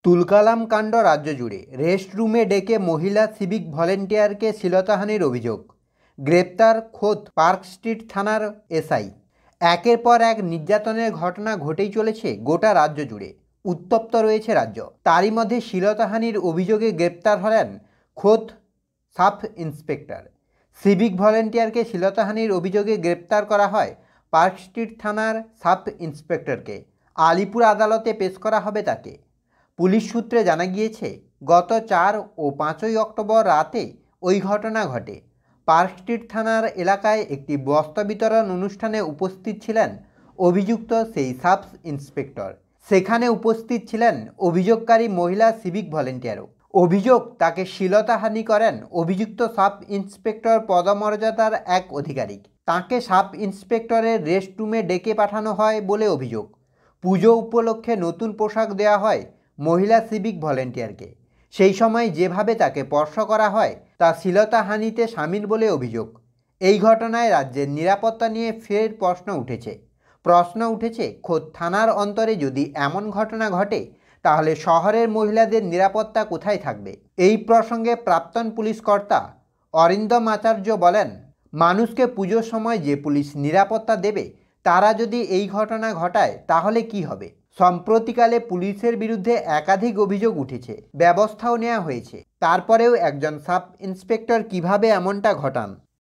তুলকালাম কাণ্ড রাজ্য জুড়ে। রেস্টরুমে ডেকে মহিলা সিভিক ভলেন্টিয়ারকে শ্লীলতাহানির অভিযোগ। গ্রেপ্তার খোদ পার্ক স্ট্রিট থানার এসআই। একের পর এক নির্যাতনের ঘটনা ঘটেই চলেছে গোটা রাজ্য জুড়ে। উত্তপ্ত রয়েছে রাজ্য। তারই মধ্যে শ্লীলতাহানির অভিযোগে গ্রেপ্তার হলেন খোদ সাব ইন্সপেক্টর। সিভিক ভলেন্টিয়ারকে শ্লীলতাহানির অভিযোগে গ্রেপ্তার করা হয় পার্ক স্ট্রিট থানার সাব ইন্সপেক্টরকে। আলিপুর আদালতে পেশ করা হবে তাকে। পুলিশ সূত্রে জানা গিয়েছে, গত 4 ও 5ই অক্টোবর রাতে ওই ঘটনা ঘটে। পার্ক স্ট্রিট থানার এলাকায় একটি বস্ত্র বিতরণ অনুষ্ঠানে উপস্থিত ছিলেন অভিযুক্ত সেই সাব ইন্সপেক্টর। সেখানে উপস্থিত ছিলেন অভিযোগকারী মহিলা সিভিক ভলেন্টিয়ারও। অভিযোগ, তাকে শ্লীলতাহানি করেন অভিযুক্ত সাব ইন্সপেক্টর পদমর্যাদার এক আধিকারিক। তাকে সাব ইন্সপেক্টরের রেস্টরুমে ডেকে পাঠানো হয় বলে অভিযোগ। পুজো উপলক্ষে নতুন পোশাক দেওয়া হয় মহিলা সিভিক ভলেন্টিয়ারকে। সেই সময় যেভাবে তাকে স্পর্শ করা হয় তা শ্লীলতাহানিতে সামিল বলে অভিযোগ। এই ঘটনায় রাজ্যের নিরাপত্তা নিয়ে ফের প্রশ্ন উঠেছে খোদ থানার অন্তরে যদি এমন ঘটনা ঘটে তাহলে শহরের মহিলাদের নিরাপত্তা কোথায় থাকবে। এই প্রসঙ্গে প্রাক্তন পুলিশ কর্তা অরিন্দম আচার্য বলেন, মানুষকে পুজোর সময় যে পুলিশ নিরাপত্তা দেবে তারা যদি এই ঘটনা ঘটায় তাহলে কি হবে। সম্প্রতিকালে পুলিশের বিরুদ্ধে একাধিক অভিযোগ উঠেছে, ব্যবস্থাও নেওয়া হয়েছে। তারপরেও একজন সাব ইন্সপেক্টর কিভাবে এমনটা ঘটান